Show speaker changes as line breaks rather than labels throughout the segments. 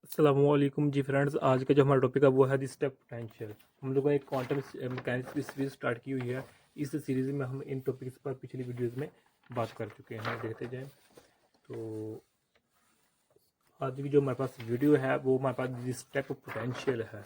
अस्सलामुअलैकुम जी फ्रेंड्स। आज का जो हमारा टॉपिक है वो है दी स्टेप पोटेंशियल। हम लोगों ने एक क्वांटम मैकेनिक्स की सीरीज स्टार्ट की हुई है। इस सीरीज में हम इन टॉपिक्स पर पिछली वीडियोस में बात कर चुके हैं। देखते जाएं तो आज की जो हमारे पास वीडियो है वो हमारे पास दी स्टेप पोटेंशियल है।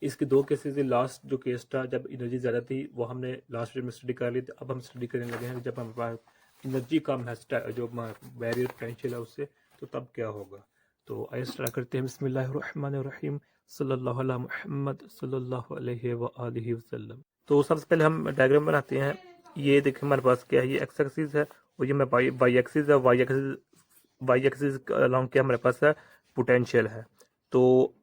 इसके दो केसेस है। लास्ट जो केस था जब एनर्जी ज़्यादा थी वो हमने लास्ट वीडियो में स्टडी कर ली थी। अब हम स्टडी करने लगे हैं जब हमारे पास एनर्जी कम है, जो बैरियर पोटेंशियल है उससे, तो तब क्या होगा। तो आइए स्टार्ट करते हैं। बिस्मिल्लाहिर्रहमानिर्रहीम सल्लल्लाहु अला मुहम्मद सल्लल्लाहु अलैहि व आलिहि वसल्लम। तो सबसे पहले हम डायग्राम बनाते हैं। ये देखिए हमारे पास क्या है, ये एक्स एक्सिस है और ये मैं वाई एक्सिस है। वाई एक्सिस अलॉन्ग क्या हमारे पास है, पोटेंशियल है। तो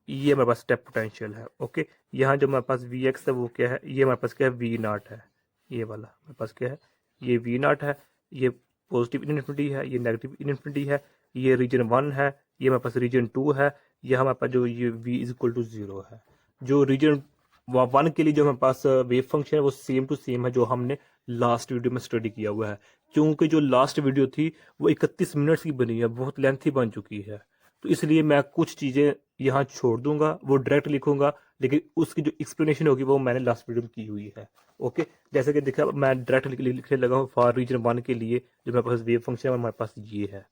ये हमारे पास स्टेप पोटेंशियल है। ओके, यहाँ जो हमारे पास वी एक्स है वो क्या है, ये हमारे पास क्या है, वी नॉट है। ये वाला हमारे पास क्या है, ये वी नॉट है। ये पॉजिटिव इनफिनिटी है, ये नेगेटिव इनफिनिटी है। ये रीजन 1 है, ये हमारे पास रीजन 2 है। ये हमारे पास जो ये v इज इक्वल टू 0 है। जो रीजन 1 के लिए जो हमारे पास वेव फंक्शन है वो सेम टू सेम है जो हमने लास्ट वीडियो में स्टडी किया हुआ है। क्योंकि जो लास्ट वीडियो थी वो 31 मिनट्स की बनी है, बहुत लेंथी बन चुकी है। तो इसलिए मैं कुछ चीज़ें यहाँ छोड़ दूंगा, वो डायरेक्ट लिखूंगा, लेकिन उसकी जो एक्सप्लेनेशन होगी वो मैंने लास्ट वीडियो में की हुई है। ओके, जैसे कि देखा मैं डायरेक्ट लिखने लगा हूँ फॉर रीजन 1 के लिए जो मेरे पास वेव फंक्शन है हमारे पास ये है।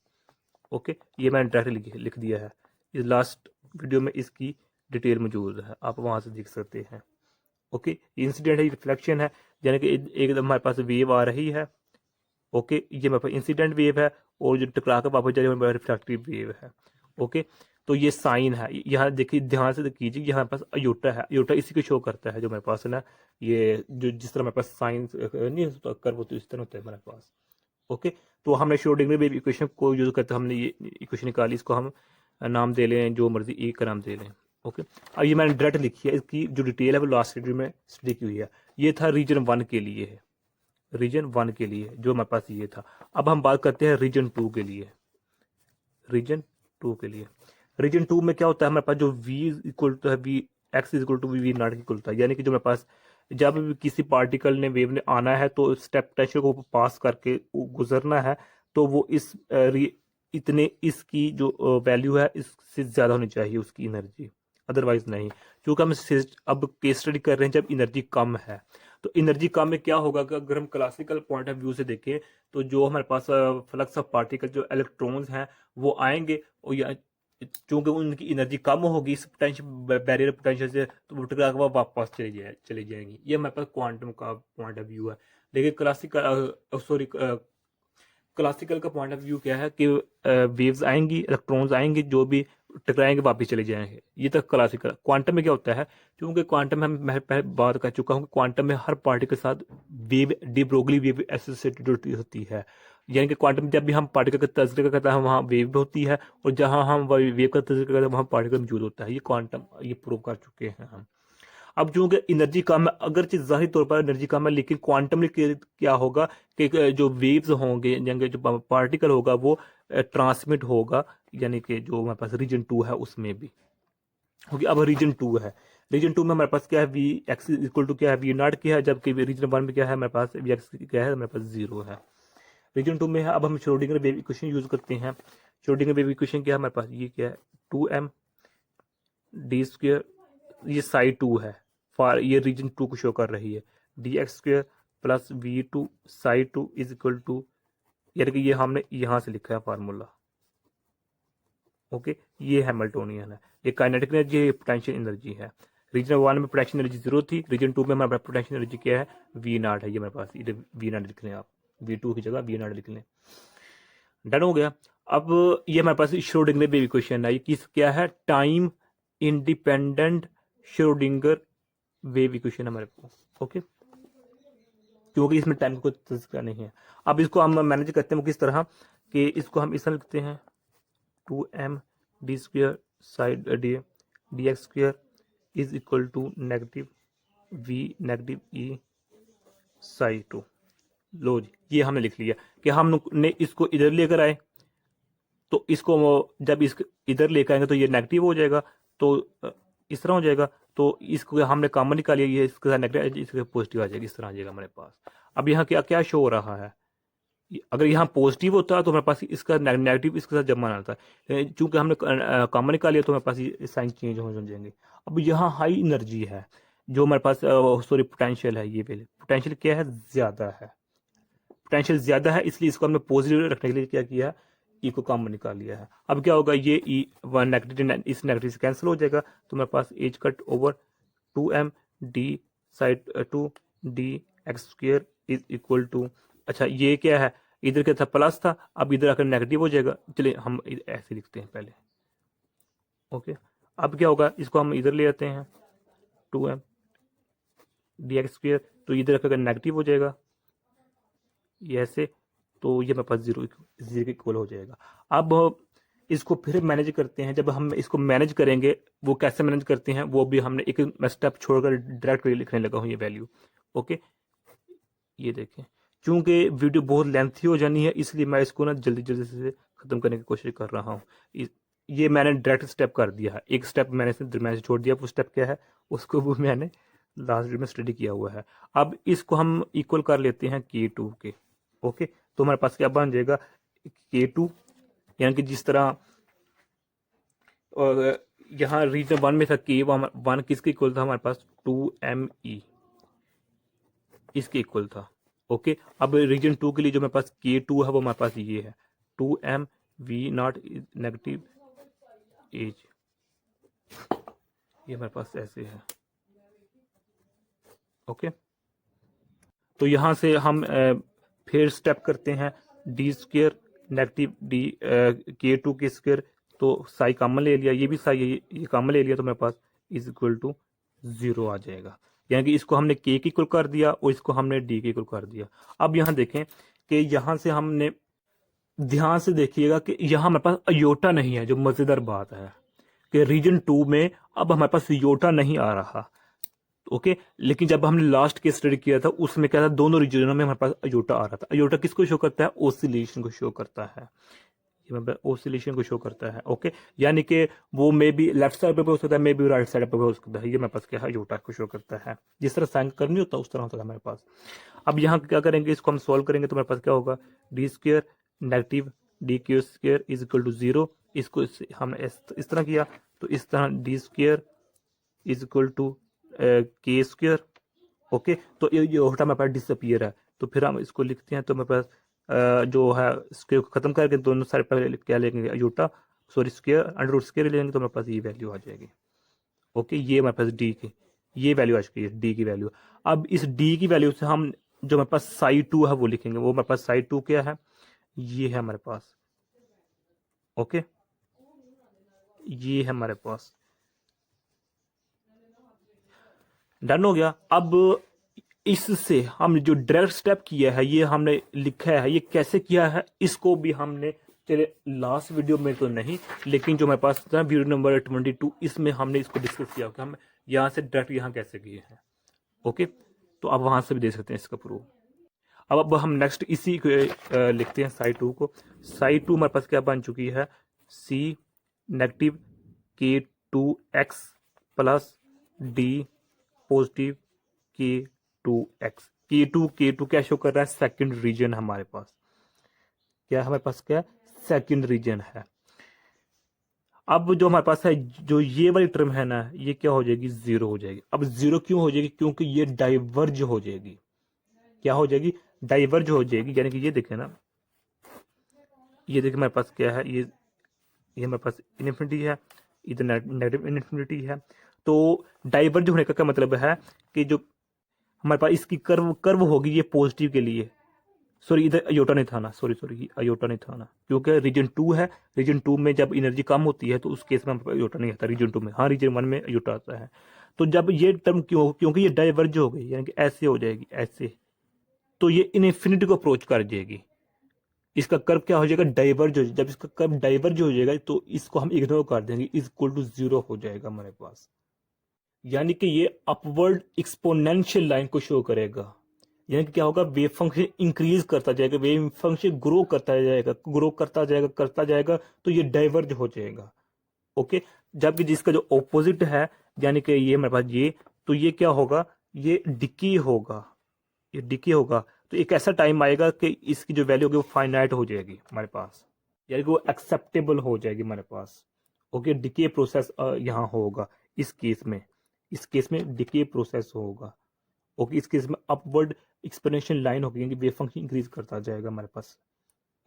ओके, ये मैंने डायरेक्ट लिख दिया है। इस लास्ट वीडियो में इसकी डिटेल मौजूद है, आप वहां से देख सकते हैं। ओके, इंसिडेंट है, रिफ्लेक्शन है, यानी कि एकदम हमारे पास वेव आ रही है। ओके, ये मेरे पास इंसिडेंट वेव है और जो टकरा कर वापस जा रही है मेरे पास रिफ्लेक्टिव वेव है। ओके, तो ये साइन है। यहाँ देखिए, ध्यान से कीजिए, यहाँ पास अयोटा है। अयोटा इसी को शो करता है जो मेरे पास है ना, ये जो जिस तरह मेरे पास साइन नहीं होता कर्व, तो इस तरह होता है मेरे पास। ओके, तो हमने श्रोडिंगर वेव इक्वेशन को यूज करते हमने ये इक्वेशन निकाली। इसको हम नाम दे लें जो मर्जी, एक का नाम दे लें। ओके, अब ये मैंने डायरेक्ट लिखी है। इसकी जो डिटेल है वो लास्ट वीडियो में स्टडी की हुई है। ये था रीजन 1 के लिए है, रीजन 1 के लिए जो हमारे पास ये था। अब हम बात करते हैं रीजन 2 के लिए। रीजन 2 के लिए, रीजन 2 में क्या होता है, हमारे पास जो v इक्वल टू है, V X is equal to V naught equal होता है। यानी कि जो हमारे पास जब भी किसी पार्टिकल ने, वेव ने आना है तो स्टेप पोटेंशियल को पास करके गुजरना है, तो वो इतने इसकी जो वैल्यू है इससे ज़्यादा होनी चाहिए उसकी एनर्जी, अदरवाइज नहीं। क्योंकि हम अब केस स्टडी कर रहे हैं जब एनर्जी कम है। तो एनर्जी कम में क्या होगा कि अगर हम क्लासिकल पॉइंट ऑफ व्यू से देखें तो जो हमारे पास फ्लक्स ऑफ पार्टिकल, जो इलेक्ट्रॉन्स हैं वो आएंगे और या चूंकि उनकी एनर्जी कम होगी इस पोटेंशियल बैरियर पोटेंशियल से, तो वो टकरा के वापस चली जाएंगी। ये हमारे पास क्वांटम का पॉइंट ऑफ व्यू है। लेकिन क्लासिकल का पॉइंट ऑफ व्यू क्या है कि वेव्स आएंगी, इलेक्ट्रॉन्स आएंगे, जो भी टकराएंगे वापस चले जाएंगे। ये तक क्लासिकल। क्वांटम में क्या होता है, क्योंकि क्वांटम में मैं पहले बात कर चुका हूँ, क्वांटम में हर पार्टिकल के साथ wave, de Broglie wave associated होती है। यानी कि क्वांटम जब भी हम पार्टिकल का तस्करा करते हैं वहाँ वेव भी होती है, और जहाँ हम वेव का तस्करा करते हैं वहाँ पार्टिकल मौजूद होता है। ये क्वांटम, ये प्रूव कर चुके हैं हम। अब चूंकि एनर्जी कम है, अगरचे जाहिर तौर पर एनर्जी कम है, लेकिन क्वांटम में क्या होगा कि जो वेव्स होंगे, यानी जो पार्टिकल होगा वो ट्रांसमिट होगा, यानी कि जो हमारे पास रीजन 2 है उसमें भी होगी। अब रीजन 2 है, रीजन 2 में हमारे पास क्या है, वी एक्स इक्वल टू क्या है, वी नॉट क्या है, जबकि रीजन 1 में क्या है हमारे पास, वी एक्स क्या है हमारे पास 0 है। रीजन 2 में है। अब हम श्रोडिंगर वेव इक्वेशन यूज करते हैं। श्रोडिंगर वेव इक्वेशन क्या है हमारे पास, ये क्या है, 2m डी स्क्वेयर, ये साइड 2 है, फॉर ये रीजन 2 को शो कर रही है, d x square plus V two psi 2 is equal to, यानी कि ये हमने यहाँ से लिखा है फार्मूला। ओके, ये हैमिल्टोनियन है, ये काइनेटिक एनर्जी है, ये पोटेंशियल एनर्जी है। रीजन 1 में पोटेंशियल एनर्जी 0 थी, रीजन 2 में हमारे पोटेंशियल एनर्जी क्या है, वी नॉट है। ये मेरे पास वी नॉट लिख लें आप, वी टू की जगह वी नॉट लिख लें। डन हो गया। अब ये हमारे पास श्रोडिंगर वेव इक्वेशन है। ये किस क्या है, time independent Schrodinger wave equation हमारे पास। ओके, क्योंकि इसमें टाइम को तस्करा नहीं है। अब इसको हम मैनेज करते हैं किस तरह कि इसको हम इस तरह लिखते हैं, 2m d square psi d x square is equal to negative V negative E psi 2। लो जी, ये हमने लिख लिया कि हमने इसको इधर लेकर आए, तो इसको जब इसको इधर लेकर आएंगे तो ये नेगेटिव हो जाएगा, तो इस तरह हो जाएगा। तो इसको हमने कॉमन निकाल लिया, ये इसके साथ नेगेटिव, इसके पॉजिटिव आ जाएगा, इस तरह आ जाएगा हमारे पास। अब यहाँ क्या क्या शो हो रहा है, अगर यहाँ पॉजिटिव होता तो हमारे पास इसका नेगेटिव इसके साथ जमा आता है, चूंकि हमने कॉमन निकाल लिया तो हमारे पास ये साइन चेंज हो जाएंगे। अब यहाँ हाई एनर्जी है जो हमारे पास, सॉरी पोटेंशियल है, ये पोटेंशियल क्या है, ज्यादा है, पोटेंशियल ज्यादा है, इसलिए इसको हमने पॉजिटिव रखने के लिए क्या किया, ई को कॉमन निकाल लिया है। अब क्या होगा, ये ई वन नेगेटिव इस नेगेटिव से कैंसिल हो जाएगा, तो हमारे पास H cut over 2m D side 2 D X square is equal to, अच्छा ये क्या है, इधर क्या था प्लस था, अब इधर आकर नेगेटिव हो जाएगा, चलिए हम ऐसे लिखते हैं पहले, ओके। अब क्या होगा, इसको हम इधर ले आते हैं 2m डी एक्स स्क्र, तो इधर आकर नेगेटिव हो जाएगा ये ऐसे, तो ये मेरे पास जीरो के इक्वल हो जाएगा। अब इसको फिर मैनेज करते हैं, जब हम इसको मैनेज करेंगे, वो कैसे मैनेज करते हैं वो भी हमने एक स्टेप छोड़कर डायरेक्ट लिखने लगा हूँ ये वैल्यू, ओके। ये देखें, चूंकि वीडियो बहुत लेंथी हो जानी है इसलिए मैं इसको ना जल्दी जल्दी से खत्म करने की कोशिश कर रहा हूँ। ये मैंने डायरेक्ट स्टेप कर दिया है, एक स्टेप मैंने दरम्यान से छोड़ दिया, वो स्टेप क्या है उसको भी मैंने लास्ट वीडियो में स्टडी किया हुआ है। अब इसको हम इक्वल कर लेते हैं K2 के, ओके। तो हमारे पास क्या बन जाएगा, K2 यानी कि जिस तरह यहाँ रीजन 1 में था K1 किसके इक्वल था हमारे पास, 2me इसके इक्वल था, ओके। अब रीजन 2 के लिए जो मेरे पास K2 है वो हमारे पास ये है 2m v not negative as, ये हमारे पास ऐसे है, ओके। तो यहां से हम फिर स्टेप करते हैं, D square negative D K2 के स्क्र, तो साई कॉमन ले लिया, ये भी साई ये कॉमन ले लिया, तो मेरे पास इज इक्वल टू 0 आ जाएगा, यानी कि इसको हमने K की इक्वल कर दिया और इसको हमने D की इक्वल कर दिया। अब यहाँ देखें कि यहाँ से हमने, ध्यान से देखिएगा कि यहाँ हमारे पास अयोटा नहीं है, जो मजेदार बात है कि रीजन 2 में अब हमारे पास अयोटा नहीं आ रहा, ओके। लेकिन जब हमने लास्ट केस स्टडी किया था उसमें क्या था, दोनों रीजनों में हमारे पास अयोटा आ रहा था। अयोटा किसको शो करता है, ओसिलेशन को शो करता है, ओसिलेशन को शो करता है, ओके। यानी कि वो मे बी लेफ्ट साइड पे हो सकता है, मे बी राइट साइड पे हो सकता है, ये मेरे पास क्या है, अयोटा को शो करता है, जिस तरह साइन करनी होता है उस तरह होता है हमारे पास। अब यहाँ क्या करेंगे, इसको हम सॉल्व करेंगे तो मेरे पास क्या होगा, d square negative d q square is equal to 0, इसको हमने इस तरह किया, तो इस तरह d square is equal to k square, okay. तो ये ओटा मेरे पास डिसअपियर है, तो फिर हम इसको लिखते हैं, तो मेरे पास जो है स्क्वायर को खत्म करके दोनों साइड पर क्या लेंगे, iota sorry square under root square लेंगे, तो मेरे पास ये वैल्यू आ जाएगी, ओके। ये हमारे पास डी की ये वैल्यू आ चुकी है, डी की वैल्यू। अब इस डी की वैल्यू से हम जो हमारे पास साई 2 है वो लिखेंगे, वो हमारे पास साई 2 क्या है, ये है हमारे पास, ओके, ये है हमारे पास, डन हो गया। अब इससे हम जो डायरेक्ट स्टेप किया है ये हमने लिखा है, ये कैसे किया है इसको भी हमने, चले लास्ट वीडियो में तो नहीं, लेकिन जो मेरे पास था वीडियो नंबर 22 इसमें हमने इसको डिस्कस किया कि हम यहाँ से डायरेक्ट यहाँ कैसे किए हैं, ओके। तो अब वहां से भी देख सकते हैं इसका प्रूफ। अब हम नेक्स्ट इसी को लिखते हैं साई 2 को। साई 2 हमारे पास क्या बन चुकी है, C negative K2x plus D positive K2x। K2 क्या शो कर रहा है, सेकंड रीजन हमारे पास, क्या हमारे पास क्या सेकंड रीजन है। अब जो हमारे पास है, जो ये वाली टर्म है ना, ये क्या हो जाएगी, 0 हो जाएगी। अब 0 क्यों हो जाएगी, क्योंकि ये डाइवर्ज हो जाएगी, क्या हो जाएगी, डाइवर्ज हो जाएगी, यानी कि ये देखें ना, ये देखिए हमारे पास क्या है, ये हमारे पास इनफिनिटी है, इधर नेगेटिव इनफिनिटी है। तो डाइवर्ज होने का क्या मतलब है कि जो हमारे पास इसकी कर्व होगी ये पॉजिटिव के लिए, सॉरी इधर अयोटा नहीं था ना, सॉरी अयोटा नहीं था ना, क्योंकि रीजन 2 है, रीजन 2 में जब एनर्जी कम होती है तो उस केस में अयोटा नहीं आता रीजन 2 में, हाँ रीजन 1 में अयोटा आता है। तो जब ये टर्म क्योंकि ये डाइवर्ज हो गई, यानी कि ऐसे हो जाएगी ऐसे, तो ये इनफिनिटी को अप्रोच कर जाएगी, इसका कर्व क्या हो जाएगा, डाइवर्ज हो जाएगा। जब इसका कर्व डाइवर्ज हो जाएगा तो इसको हम इग्नोर कर देंगे, इज इक्वल टू 0 हो जाएगा हमारे पास, यानी कि ये अपवर्ड एक्सपोनेंशियल लाइन को शो करेगा। यानी कि क्या होगा, वेव फंक्शन इंक्रीज करता जाएगा, वेव फंक्शन ग्रो करता जाएगा, तो ये डाइवर्ज हो जाएगा, ओके। जबकि जिसका जो ऑपोजिट है, यानी कि ये मेरे पास ये, तो ये क्या होगा, ये डिकी होगा, ये डिकी होगा, तो एक ऐसा टाइम आएगा कि इसकी जो वैल्यू होगी वो फाइनाइट हो जाएगी हमारे पास, यानी कि वो एक्सेप्टेबल हो जाएगी हमारे पास। ओके, डिके प्रोसेस यहाँ होगा इस केस में, इस केस में डिके प्रोसेस होगा। ओके, इस केस में अपवर्ड एक्सपोनेंशियल लाइन होगी, यानी वेव फंक्शन इंक्रीज करता जाएगा हमारे पास।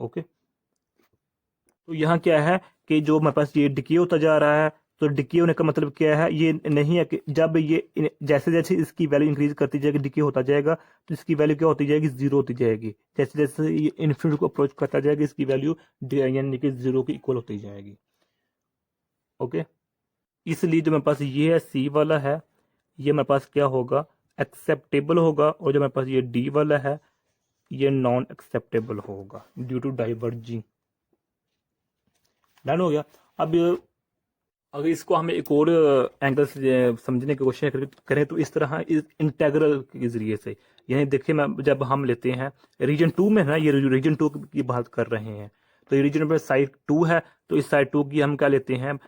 ओके, तो यहाँ क्या है कि जो हमारे पास ये डिके होता जा रहा है, तो डिके होने का मतलब क्या है, ये नहीं है कि जब ये जैसे जैसे इसकी वैल्यू इंक्रीज करती जाएगी, डिके होता जाएगा, तो इसकी वैल्यू क्या होती जाएगी, जीरो होती जाएगी। जैसे जैसे ये इन्फिनिटी को अप्रोच करता जाएगा, इसकी वैल्यू यानी कि जीरो के इक्वल होती जाएगी। ओके, इसलिए जो मेरे पास ये है सी वाला है, ये मेरे पास क्या होगा, एक्सेप्टेबल होगा, और जो मेरे पास ये डी वाला है ये नॉन एक्सेप्टेबल होगा ड्यू टू डाइवर्जिंग। डन हो गया। अब अगर इसको हमें एक और एंगल से समझने की कोशिश करें तो इस तरह इस इंटेग्रल के जरिए से, यानी देखिए मैं जब हम लेते हैं रीजन टू में है ना, ये रीजन टू की बात कर रहे हैं, तो ये रीजन में साइड टू है, तो इस साइड टू की हम क्या लेते हैं,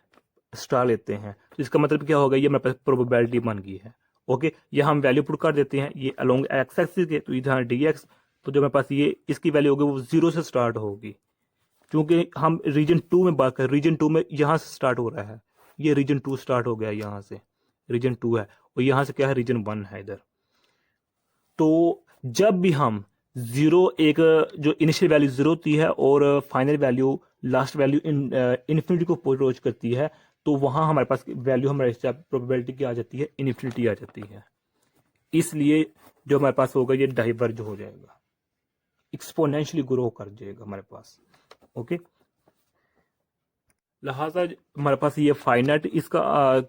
स्टार लेते हैं। तो इसका मतलब क्या होगा, ये मेरे पास प्रोबेबिलिटी बन गई है। ओके, ये हम वैल्यू पुट कर देते हैं ये अलोंग एक्स एक्सिस के, तो इधर डी एक्स, तो जो मेरे पास ये इसकी वैल्यू होगी वो जीरो से स्टार्ट होगी, क्योंकि हम रीजन टू में बात कर, रीजन टू में यहाँ से स्टार्ट हो रहा है, ये रीजन टू स्टार्ट हो गया, यहाँ से रीजन टू है, और यहाँ से क्या है, रीजन वन है इधर। तो जब भी हम जीरो, एक जो इनिशियल वैल्यू जीरो होती है और final value last value infinity को अप्रोच करती है, तो वहां हमारे पास वैल्यू हमारे प्रोबेबिलिटी की आ जाती है, इन्फिनिटी आ जाती है। इसलिए जो हमारे पास होगा ये डाइवर्ज हो जाएगा, एक्सपोनेंशियली ग्रो कर जाएगा हमारे पास। ओके, लिहाजा हमारे पास ये फाइनाइट इसका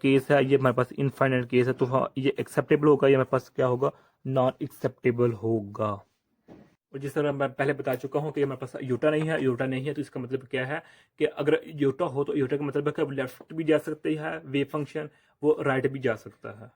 केस है, ये हमारे पास इनफाइनाइट केस है, तो हाँ, ये एक्सेप्टेबल होगा, ये हमारे पास क्या होगा, नॉन एक्सेप्टेबल होगा। और जिस तरह मैं पहले बता चुका हूँ कि हमारे पास योटा नहीं है, योटा नहीं है, तो इसका मतलब क्या है कि अगर योटा हो तो योटा का मतलब है कि लेफ्ट भी जा सकती है वेव फंक्शन, वो राइट भी जा सकता है।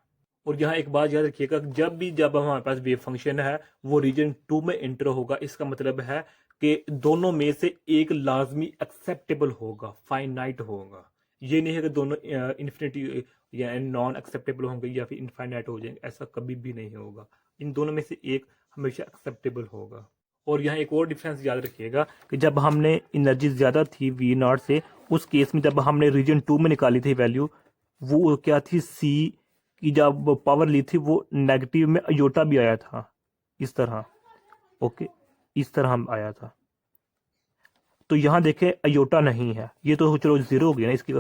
और यहाँ एक बात याद रखिएगा, जब हमारे पास वेव फंक्शन है वो रीजन टू में एंटर होगा, इसका मतलब है कि दोनों में से एक लाजमी एक्सेप्टेबल होगा, फाइनाइट होगा। ये नहीं है कि दोनों इन्फिनिटी या नॉन एक्सेप्टेबल होंगे या फिर इनफाइनाइट हो जाएंगे, ऐसा कभी भी नहीं होगा। इन दोनों में से एक हमेशा एक्सेप्टेबल होगा। और यहाँ एक और डिफरेंस याद रखिएगा कि जब हमने एनर्जी ज़्यादा थी वी नॉट से, उस केस में जब हमने रीजन टू में निकाली थी वैल्यू, वो क्या थी, सी की जब पावर ली थी वो नेगेटिव में अयोटा भी आया था, इस तरह। ओके, इस तरह हम आया था। तो यहाँ देखें अयोटा नहीं है, ये तो चलो जीरो हो गया ना, इसकी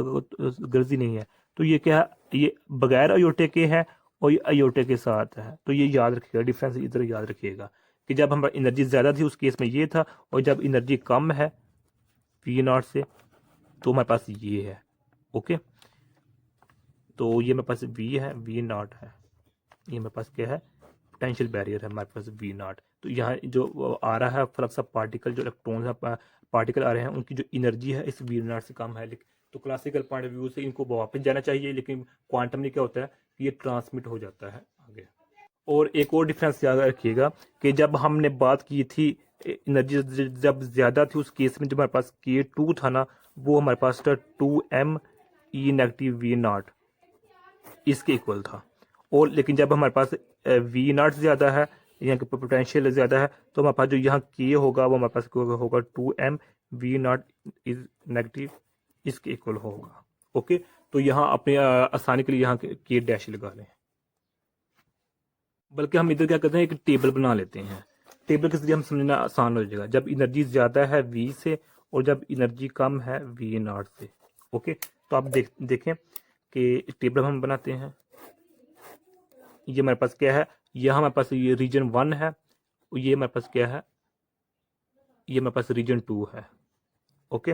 गर्ज ही नहीं है। तो ये क्या है, ये बगैर अयोटे के है और ये अयोटे के साथ है। तो ये याद रखिएगा, डिफरेंस इधर याद रखिएगा कि जब हमारी एनर्जी ज़्यादा थी उस केस में ये था, और जब एनर्जी कम है वी नॉट से तो हमारे पास ये है। ओके, तो ये मेरे पास वी है, वी नॉट है, ये मेरे पास क्या है, पोटेंशियल बैरियर है हमारे पास वी नॉट। तो यहाँ जो आ रहा है फ्लक्स ऑफ पार्टिकल, जो इलेक्ट्रॉन पार्टिकल आ रहे हैं उनकी जो एनर्जी है इस वी नॉट से कम है, लेकिन तो क्लासिकल पॉइंट ऑफ व्यू से इनको वापस जाना चाहिए, लेकिन क्वांटम में क्या होता है कि ये ट्रांसमिट हो जाता है आगे। और एक और डिफरेंस याद रखिएगा कि जब हमने बात की थी एनर्जी जब ज़्यादा थी, उस केस में जो हमारे पास के टू था ना, वो हमारे पास था two m E negative V naught, इसके इक्वल था। और लेकिन जब हमारे पास वी नॉट ज़्यादा है, यहाँ की पोटेंशियल ज़्यादा है, तो हमारे पास जो यहाँ के होगा वो हमारे पास होगा two m V naught is negative, इसके इक्वल होगा। ओके, तो यहाँ अपने आसानी के लिए यहाँ के डैश लगा लें, बल्कि हम इधर क्या करते हैं, एक टेबल बना लेते हैं। टेबल के जरिए हम समझना आसान हो जाएगा, जब एनर्जी ज़्यादा है वी से और जब एनर्जी कम है वी नॉट से। ओके, तो आप देखें कि टेबल हम बनाते हैं। ये हमारे पास क्या है, यह हमारे पास ये रीजन वन है, और ये हमारे पास क्या है, ये हमारे पास रीजन टू है। ओके,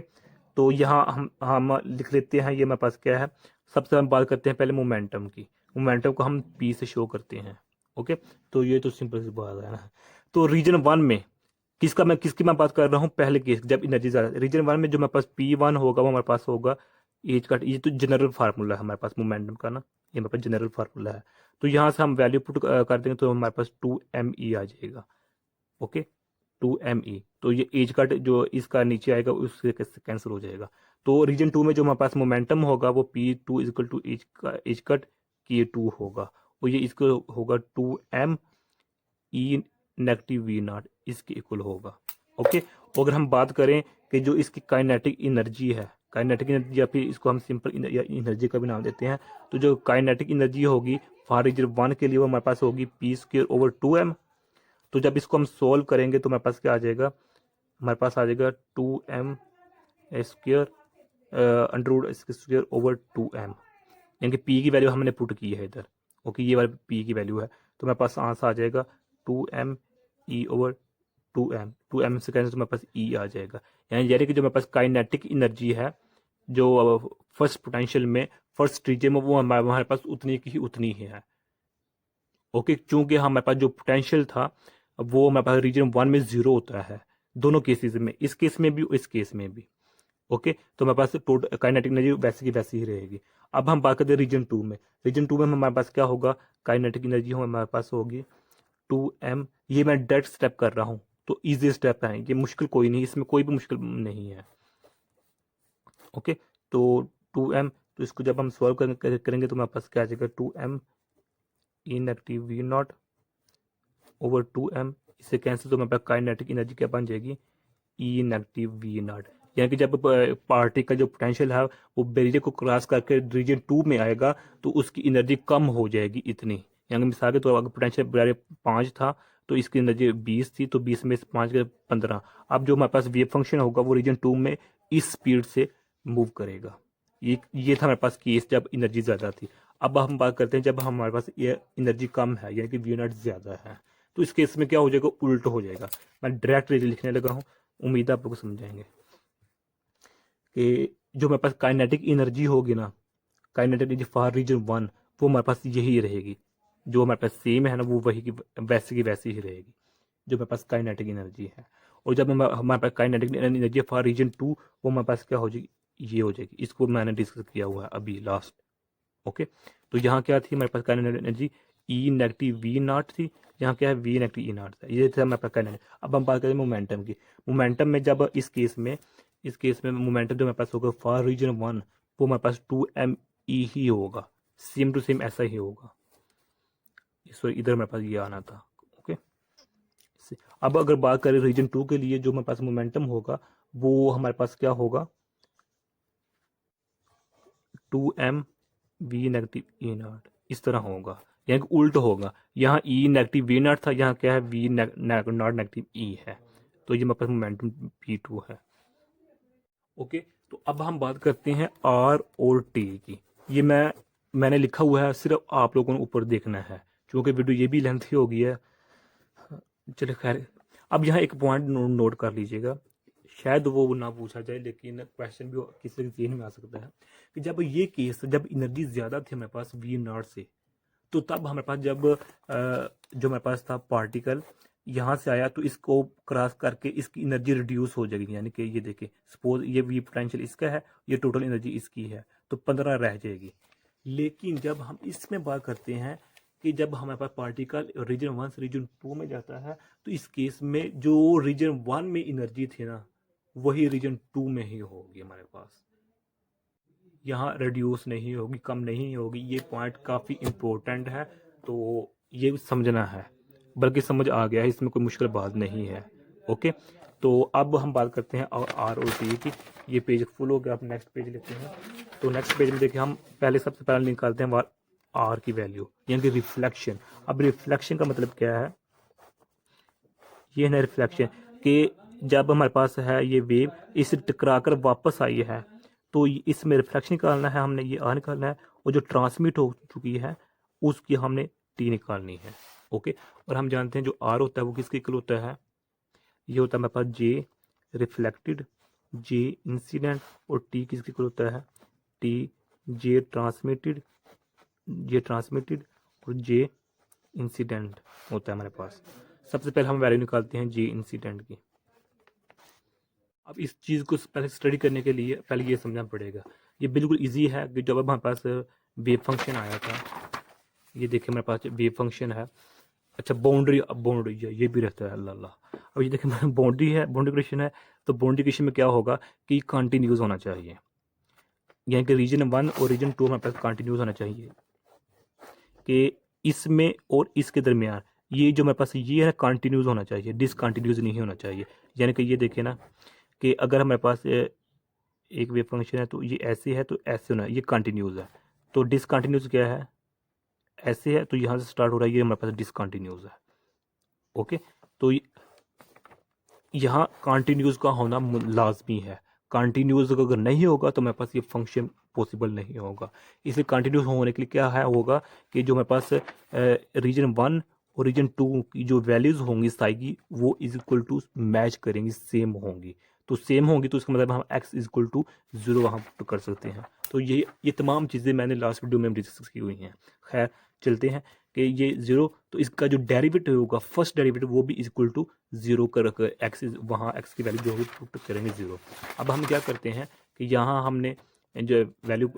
तो यहाँ हम लिख लेते हैं, ये हमारे पास क्या है, सबसे हम बात करते हैं पहले मोमेंटम की। मोमेंटम को हम पी से शो करते हैं। ओके, तो ये तो सिंपल सी बात है ना। तो रीजन वन में किसकी मैं बात कर रहा हूँ, पहले केस जब एनर्जी ज़्यादा, रीजन वन में जो हमारे पास पी वन होगा वो हमारे पास होगा एच का, ये तो जनरल फार्मूला है हमारे पास मोमेंटम का ना, ये हमारे पास जनरल फार्मूला है। तो यहाँ से हम वैल्यू पुट कर देंगे तो हमारे पास टू एम ई आ जाएगा। ओके, टू एम ई, तो ये एज कट जो इसका नीचे आएगा उससे कैंसिल हो जाएगा। तो रीजन टू में जो हमारे पास मोमेंटम होगा वो p two is equal to h cut k two होगा, और ये इसको होगा two m E negative V naught इसके इक्वल होगा। ओके, अगर हम बात करें कि जो इसकी काइनेटिक एनर्जी है, काइनेटिक एनर्जी या फिर इसको हम सिंपल एनर्जी का भी नाम देते हैं, तो जो काइनेटिक एनर्जी होगी फॉर रीजन 1 के लिए वो हमारे पास होगी p²/2m। तो जब इसको हम सोल्व करेंगे तो हमारे पास क्या आ जाएगा, हमारे पास आ जाएगा 2m² √2m, यानी कि p की वैल्यू हमने पुट की है इधर। ओके, ये वाली p की वैल्यू है, तो हमारे पास आंसर आ जाएगा 2m/2m। 2m से कैंसिल तो हमारे पास e आ जाएगा। यानी कि जो हमारे पास काइनेटिक एनर्जी है जो फर्स्ट पोटेंशियल में फर्स्ट रीजन में वो हमारे पास उतनी ही है। ओके, चूंकि हमारे पास जो पोटेंशियल था वो हमारे पास रीजन 1 में 0 होता है, दोनों केसेस में, इस केस में भी इस केस में भी। ओके, तो हमारे पास टोटल काइनेटिक एनर्जी वैसी की वैसी ही रहेगी। अब हम बात करते हैं रीजन 2 में। रीजन 2 में हमारे पास क्या होगा, काइनेटिक एनर्जी हमारे पास होगी 2m। ये मैं डायरेक्ट स्टेप कर रहा हूँ तो इजी स्टेप है, ये मुश्किल कोई नहीं, इसमें कोई भी मुश्किल नहीं है। ओके, तो 2m, तो इसको जब हम सॉल्व करेंगे तो हमारे पास क्या आ जाएगा 2m E negative V naught over 2m। इससे कैंसिल तो हमारे पास काइनेटिक एनर्जी क्या बन जाएगी, ई नेगेटिव वी नॉट। यानी कि जब पार्टिकल का जो पोटेंशियल है वो बैरियर को क्रॉस करके रीजन 2 में आएगा तो उसकी एनर्जी कम हो जाएगी इतनी। यानी मिसाल के तौर अगर पोटेंशियल बैरियर 5 था तो इसकी एनर्जी 20 थी, तो 20 में 5 के 15। अब जो हमारे पास वेव फंक्शन होगा वो रीजन 2 में इस स्पीड से मूव करेगा। ये था हमारे पास केस जब एनर्जी ज़्यादा थी। अब हम बात करते हैं जब हमारे पास ये एनर्जी कम है, यानी कि वी नॉट ज़्यादा है, तो इस केस में क्या हो जाएगा, उल्ट हो जाएगा। मैं डायरेक्ट लिखने लगा हूँ, उम्मीद है आप लोग समझाएंगे कि जो मेरे पास काइनेटिक एनर्जी होगी ना, काइनेटिक एनर्जी फॉर रीजन 1 वो हमारे पास यही रहेगी, जो हमारे पास सेम है ना वो वही की वैसी ही रहेगी जो मेरे पास काइनेटिक एनर्जी है। और जब हमारे पास काइनेटिक एनर्जी फॉर रीजन 2 वो हमारे पास क्या हो जाएगी, ये हो जाएगी। इसको मैंने डिस्कस किया हुआ है अभी लास्ट। ओके, तो यहाँ क्या थी हमारे पास kinetic energy, E negative V naught थी, यहाँ क्या है वी नेगेटिव ई नॉट था, ये था हमारे पास काइनेटिक। अब हम बात करें मोमेंटम की। मोमेंटम में जब इस केस में मोमेंटम जो हमारे पास होगा फॉर रीजन 1 वो हमारे पास 2m ई ही होगा, सेम टू सेम ऐसा ही होगा। सॉरी, इधर हमारे पास ये आना था। ओके, अब अगर बात करें रीजन 2 के लिए जो हमारे पास मोमेंटम होगा वो हमारे पास क्या होगा, 2m we negative E not, इस तरह होगा, यानी कि उल्ट होगा। यहाँ ई नेगेटिव वी नॉट था, यहाँ क्या है वी नॉट नेगेटिव ई है, तो ये हमारे पास मोमेंटम p2 है। ओके, तो अब हम बात करते हैं आर और टी की। ये मैंने लिखा हुआ है, सिर्फ आप लोगों को ऊपर देखना है, क्योंकि वीडियो ये भी लेंथी हो गई है। चलिए खैर, अब यहाँ एक पॉइंट नोट कर लीजिएगा, शायद वो ना पूछा जाए लेकिन क्वेश्चन भी किसी के जेहन में आ सकता है कि जब ये केस, जब एनर्जी ज़्यादा थी हमारे पास वी नॉट से, तो तब हमारे पास जब जो हमारे पास था पार्टिकल यहाँ से आया तो इसको क्रॉस करके इसकी एनर्जी रिड्यूस हो जाएगी। यानी कि ये देखिए, सपोज ये वी पोटेंशियल इसका है, ये टोटल एनर्जी इसकी है, तो 15 रह जाएगी। लेकिन जब हम इसमें बात करते हैं कि जब हमारे पास पार्टिकल रीजन 1 से रीजन 2 में जाता है तो इस केस में जो रीजन 1 में एनर्जी थी ना वही रीजन 2 में ही होगी हमारे पास, यहाँ रिड्यूस नहीं होगी, कम नहीं होगी। ये पॉइंट काफ़ी इम्पोर्टेंट है, तो ये समझना है, बल्कि समझ आ गया है, इसमें कोई मुश्किल बात नहीं है। ओके, तो अब हम बात करते हैं आर और टी की। ये पेज फुल हो गया, आप नेक्स्ट पेज लेते हैं। तो नेक्स्ट पेज में देखिए, हम सबसे पहले निकालते हैं आर की वैल्यू, यानी कि रिफ्लेक्शन। अब रिफ्लेक्शन का मतलब क्या है, ये है रिफ्लेक्शन कि जब हमारे पास है ये वेव इस टकरा कर वापस आई है तो इसमें रिफ्लेक्शन निकालना है हमने, ये आर निकालना है, और जो ट्रांसमिट हो चुकी है उसकी हमने टी निकालनी है। ओके, और हम जानते हैं जो आर होता है वो किसके इक्वल होता है, ये होता है हमारे पास जे रिफ्लेक्टेड, जे इंसिडेंट, और टी किसके इक्वल होता है, टी जे ट्रांसमिटेड, और जे इंसिडेंट होता है हमारे पास। सबसे पहले हम वैल्यू निकालते हैं जे इंसिडेंट की। अब इस चीज़ को पहले स्टडी करने के लिए पहले ये समझना पड़ेगा, ये बिल्कुल इजी है कि जब हमारे पास वेव फंक्शन आया था, ये देखिए हमारे पास वेव फंक्शन है। अच्छा, बाउंड्री है, ये भी रहता है, अल्लाह। अब ये देखिए बाउंड्री है, बाउंड्री कंडीशन है, तो बाउंड्री कंडीशन में क्या होगा कि कंटिन्यूस होना चाहिए, यानी कि रीजन 1 और रीजन 2 हमारे पास कंटिन्यूस होना चाहिए कि इसमें और इसके दरमियान, ये जो मेरे पास ये है ना कंटिन्यूस होना चाहिए, डिसकंटिन्यूस नहीं होना चाहिए। यानी कि ये देखें ना कि अगर हमारे पास एक वेव फंक्शन है तो ये ऐसे है तो ऐसे होना है, ये कंटिन्यूस है। तो डिसकंटिन्यूस क्या है, ऐसे है तो यहाँ से स्टार्ट हो रहा है, ये हमारे पास डिसकंटिन्यूस है। ओके, तो यहाँ कंटिन्यूस का होना लाजमी है। कंटिन्यूस अगर नहीं होगा तो मेरे पास ये फंक्शन पॉसिबल नहीं होगा। इसलिए कंटिन्यूस होने के लिए क्या है होगा कि जो मेरे पास रीजन 1 और रीजन 2 की जो वैल्यूज़ होंगी साई की वो इज इक्वल टू मैच करेंगी, सेम होंगी। तो सेम होंगी तो इसका मतलब हम x इज इक्वल टू 0 वहाँ पर कर सकते हैं। तो ये तमाम चीज़ें मैंने लास्ट वीडियो में डिस्कस की हुई हैं। खैर चलते हैं कि ये 0, तो इसका जो डेरिवेटिव होगा फर्स्ट डेरिवेटिव वो भी इक्वल टू 0 कर एक्स वहाँ एक्स की वैल्यू जो होगी पुट करेंगे 0। अब हम क्या करते हैं कि यहाँ हमने जो वैल्यू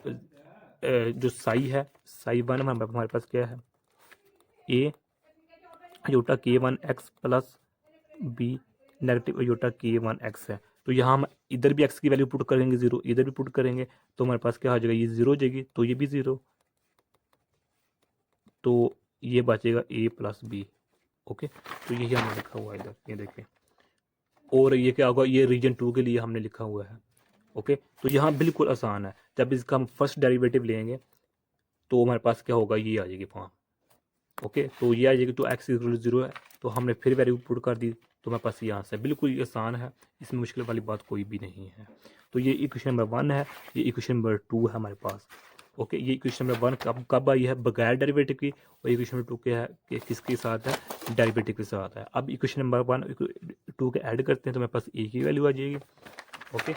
जो साई है, साई 1 हमारे पास क्या है, A iota k1x plus B negative iota k1x है। तो यहाँ हम इधर भी x की वैल्यू पुट करेंगे 0, इधर भी पुट करेंगे तो हमारे पास क्या आ जाएगा, ये 0 हो जाएगी तो ये भी 0, तो ये बचेगा a प्लस बी। ओके, तो यही हमने लिखा हुआ है इधर, ये देखें। और ये क्या होगा, ये रीजन 2 के लिए हमने लिखा हुआ है। ओके, तो यहाँ बिल्कुल आसान है। जब इसका हम फर्स्ट डेरिवेटिव लेंगे तो हमारे पास क्या होगा, ये आ जाएगी फॉर्म। ओके, तो ये आ जाएगी, तो एक्स इक्वल 0 है तो हमने फिर वैल्यू पुट कर दी तो हमारे पास ये आंसर है। बिल्कुल आसान है, इसमें मुश्किल वाली बात कोई भी नहीं है। तो ये इक्वेशन नंबर 1 है, ये इक्वेशन नंबर 2 है हमारे पास। ओके, ये इक्वेशन नंबर 1 कब आई है, बगैर डेरिवेटिव की, और इक्वेशन नंबर 2 क्या है कि किसके साथ है, डेरिवेटिव के साथ है। अब इक्वेशन नंबर 1 2 के ऐड करते हैं तो मेरे पास ए की वैल्यू आ जाएगी। ओके,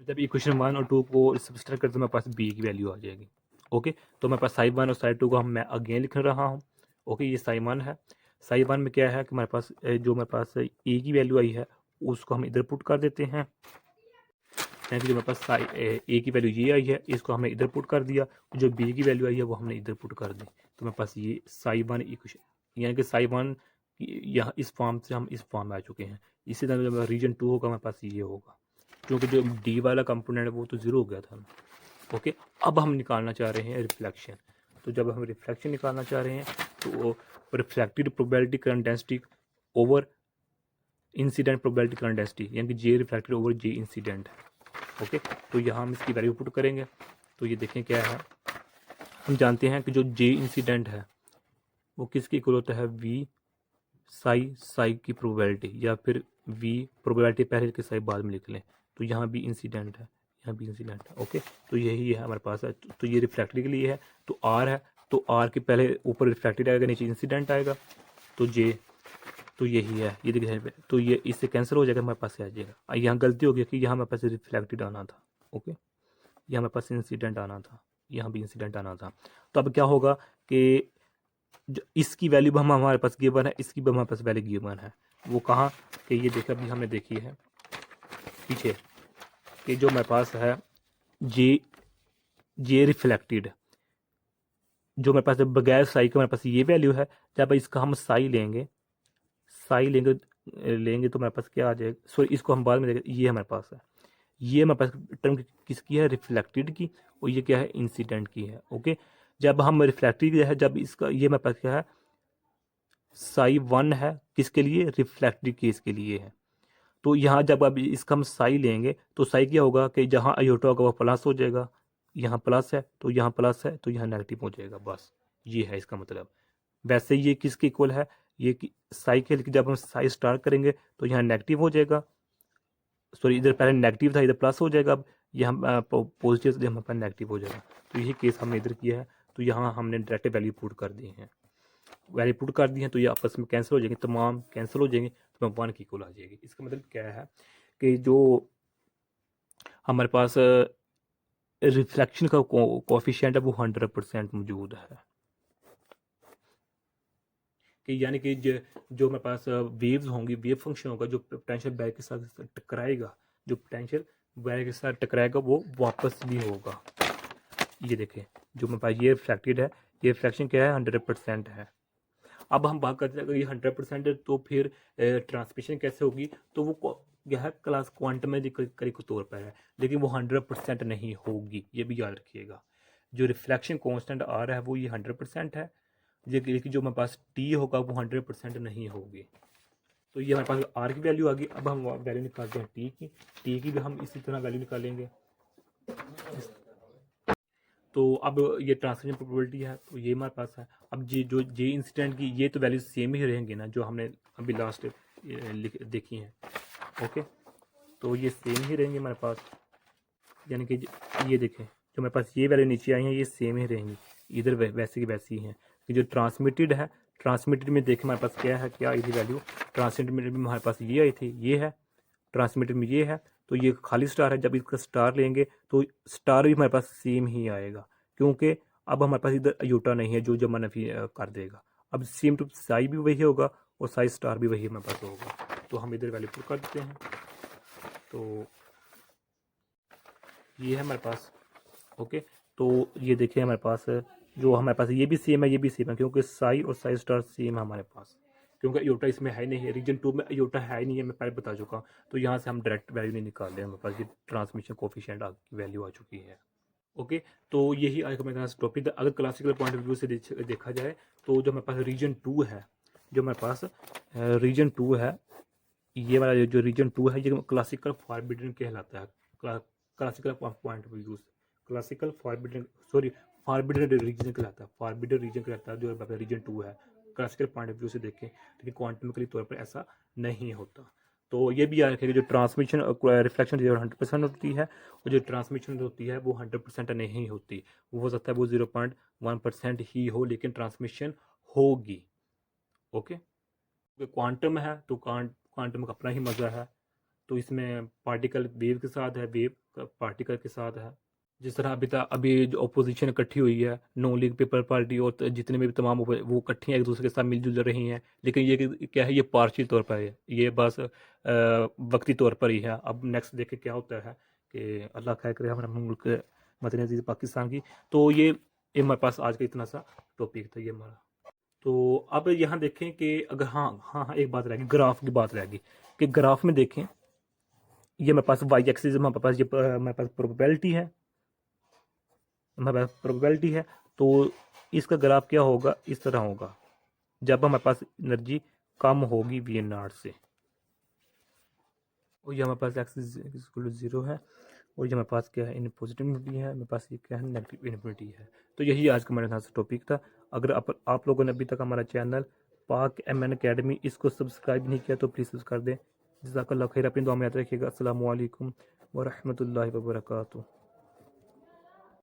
जब इक्वेशन 1 और 2 को सब्सट्रैक्ट करते हैं मेरे पास बी की वैल्यू आ जाएगी। ओके, तो मेरे पास साई 1 और साई 2 को मैं अगेन लिख रहा हूँ। ओके, ये साई 1 है। साई 1 में क्या है कि हमारे पास जो मेरे पास ए की वैल्यू आई है उसको हम इधर पुट कर देते हैं। यानी कि जो मेरे पास साई ए की वैल्यू ये आई है इसको हमने इधर पुट कर दिया, जो बी की वैल्यू आई है वो हमने इधर पुट कर दी। तो मेरे पास ये साई 1 इक्वेशन, यानी कि साई 1 यहाँ इस फॉर्म से हम इस फॉर्म में आ चुके हैं। इसी तरह जब रीजन 2 होगा मेरे पास ये होगा, क्योंकि जो डी वाला कंपोनेंट है वो तो 0 हो गया था। ओके, अब हम निकालना चाह रहे हैं रिफ्लेक्शन। तो जब हम रिफ्लेक्शन निकालना चाह रहे हैं तो reflected probability current density over incident probability current density, यानी कि जे रिफ्लेक्टेड ओवर जे इंसिडेंट है। ओके, तो यहाँ हम इसकी वैल्यू पुट करेंगे तो ये देखें क्या है, हम जानते हैं कि जो जे इंसिडेंट है वो किसकी इक्वल होता है, वी साई साई की प्रोबेबिलिटी, या फिर वी प्रोबेबिलिटी पहले के साई बाद में लिख लें। तो यहाँ भी इंसिडेंट है, यहाँ भी इंसिडेंट है। ओके, तो यही है हमारे पास है। तो ये रिफ्लेक्टेड के लिए है, तो आर है, तो आर के पहले ऊपर रिफ्लेक्टेड आएगा, नीचे इंसिडेंट आएगा, तो जे, तो यही है। ये देखिए, तो ये इससे कैंसिल हो जाएगा, हमारे पास आ जाएगा। यहाँ गलती हो गई कि यहाँ हमारे पास रिफ्लेक्टेड आना था। ओके, यहाँ हमारे पास इंसिडेंट आना था, यहाँ भी इंसिडेंट आना था। तो अब क्या होगा कि जो इसकी वैल्यू भी हमारे पास गिवन है, इसकी भी हमारे पास वैल्यू गिवन है। वो कहाँ कि ये देखा भी हमने देखी है पीछे कि जो मेरे पास है जे रिफ्लेक्टेड, जो मेरे पास बगैर साई के मेरे पास ये वैल्यू है। जब इसका हम साई लेंगे तो मेरे पास क्या आ जाएगा, सॉरी इसको हम बाद में देखें, ये हमारे पास है, ये हमारे पास टर्म किसकी है, रिफ्लेक्टेड की, और ये क्या है, इंसिडेंट की है। ओके, जब हम रिफ्लेक्टेड है, जब इसका ये मेरे पास क्या है, साई 1 है, किसके लिए, रिफ्लेक्टेड केस के लिए है। तो यहाँ जब अब इसका हम साई लेंगे तो साई क्या होगा कि जहाँ आयोटा होगा वो प्लस हो जाएगा, यहाँ प्लस है तो यहाँ प्लस है तो यहाँ नेगेटिव हो जाएगा, बस ये है इसका मतलब। वैसे ये किसके इक्वल है, ये साई के जब हम साई स्टार्ट करेंगे तो यहाँ नेगेटिव हो जाएगा, सॉरी इधर पहले नेगेटिव था इधर प्लस हो जाएगा, अब यहाँ पॉजिटिव यहाँ पर नेगेटिव हो जाएगा। तो यही केस हमने इधर किया है, तो यहाँ हमने डायरेक्ट वैल्यू पुट कर दी है, वैल्यू पुट कर दी है, तो ये आपस में कैंसिल हो जाएंगे, तमाम कैंसिल हो जाएंगे, तो मैं 1 की इक्वल आ जाएगी। इसका मतलब क्या है कि जो हमारे पास रिफ्लेक्शन का कोफिशिएंट है वो 100% मौजूद है। कि यानी कि जो मेरे पास वेव्स होंगी, वेव फंक्शन होगा, जो पोटेंशियल बैग के साथ टकराएगा, जो पोटेंशियल बैग के साथ टकराएगा वो वापस भी होगा। ये देखें, जो मेरे पास ये रिफ्लेक्टेड है, ये रिफ्लेक्शन क्या है, 100% है। अब हम बात करते हैं अगर ये 100% है तो फिर ट्रांसमिशन कैसे होगी, तो वो यह क्लास क्वांटम में के तौर पर है, लेकिन वो 100% नहीं होगी, ये भी याद रखिएगा। जो रिफ्लेक्शन कांस्टेंट आ रहा है वो ये 100% है, लेकिन जो हमारे पास टी होगा वो 100% नहीं होगी। तो ये हमारे पास आर की वैल्यू आ गई। अब हम वैल्यू निकालते हैं टी की भी हम इसी तरह वैल्यू निकालेंगे। तो अब ये ट्रांसमिशन प्रोबेबिलिटी है, तो ये हमारे पास है। अब जो जे इंसिडेंट की ये तो वैल्यू सेम ही रहेंगी ना जो हमने अभी लास्ट देखी हैं। ओके, तो ये सेम ही रहेंगे हमारे पास, यानी कि ये देखें जो हमारे पास ये वैल्यू नीचे आई हैं ये सेम ही रहेंगी, इधर वैसे की वैसी ही हैं। कि जो ट्रांसमिटेड है, ट्रांसमिटेड में देखें हमारे पास क्या है, क्या आई थी वैल्यू, ट्रांसमिटेड में हमारे पास ये आई थी, ये है ट्रांसमिटेड में ये है, तो ये खाली स्टार है। जब इसका स्टार लेंगे तो स्टार भी हमारे पास सेम ही आएगा, क्योंकि अब हमारे पास इधर अयोटा नहीं है जो जमा नफी कर देगा। अब सेम टू साई भी वही होगा और साई स्टार भी वही हमारे पास होगा। तो हम इधर वैल्यू पुट कर देते हैं। तो ये है हमारे पास। ओके, तो ये देखिए हमारे पास जो हमारे पास ये भी सेम है, ये भी सेम है, क्योंकि साई और साई स्टार सेम है हमारे पास, क्योंकि अयोटा इसमें है नहीं है, रीजन 2 में अयोटा है नहीं है, मैं पहले बता चुका हूँ। तो यहाँ से हम डायरेक्ट वैल्यू नहीं निकाल रहे हैं, हमारे पास ये ट्रांसमिशन कोफिशिएंट की वैल्यू आ चुकी है। ओके, तो यही आज का मेरे पास टॉपिक था। अगर क्लासिकल पॉइंट ऑफ व्यू से देखा जाए तो जो हमारे पास रीजन 2 है, जो हमारे पास रीजन 2 है, ये वाला जो रीजन 2 है ये क्लासिकल फॉरबिडन कहलाता है। क्लासिकल पॉइंट ऑफ व्यू से क्लासिकल फॉरबिडन रीजन कहलाता है, फॉरबिडन रीजन कहलाता है जो रीजन 2 है क्लासिकल पॉइंट ऑफ व्यू से देखें। लेकिन क्वांटमिकली तौर पर ऐसा नहीं होता। तो ये भी याद रखेगा, जो ट्रांसमिशन रिफ्लेक्शन 100% होती है और जो ट्रांसमिशन होती है वो 100% नहीं होती। वो हो सकता है वो 0.1% ही हो, लेकिन ट्रांसमिशन होगी। ओके, क्वांटम है तो क्वांटम का अपना ही मज़ा है। तो इसमें पार्टिकल वेव के साथ है, वेव पार्टिकल के साथ है। जिस तरह अभी जो अपोजिशन इकट्ठी हुई है, नो लीग पेपर पार्टी और जितने में भी तमाम वो इकट्ठी हैं, एक दूसरे के साथ मिलजुल रही हैं। लेकिन ये क्या है, ये पार्शियल तौर पर है, ये बस वक्ती तौर पर ही है। अब नेक्स्ट देखे क्या होता है कि अल्लाह खैर करे हमारे मुल्क वतन अज़ीज़ पाकिस्तान की। तो ये हमारे पास आज का इतना सा टॉपिक था ये हमारा। तो अब यहाँ देखें कि अगर हाँ एक बात रहेगी, ग्राफ की बात रहेगी कि ग्राफ में देखें ये हमारे पास वाई एक्सिस हमारे पास, ये हमारे पास प्रोबेबिलिटी है, हमारे पास प्रोबेबिलिटी है। तो इसका ग्राफ क्या होगा, इस तरह होगा जब हमारे पास एनर्जी कम होगी वी एन नॉट से। और ये हमारे पास एक्सिस इक्वल टू 0 है, और ये हमारे पास क्या है, इन पॉजिटिव इन्फिनिटी है, हमारे पास ये क्या है, नेगेटिव इन्फिनिटी है। तो यही आज का मेरे साथ टॉपिक था। अगर आप लोगों ने अभी तक हमारा चैनल पाक MN अकेडमी इसको सब्सक्राइब नहीं किया तो प्लीज़ सब्सक्राइब दें। जज़ाकल्लाह खैर, अपनी दुआ में याद रखिएगा। अस्सलामु अलैकुम व रहमतुल्लाहि व बरकातुहू।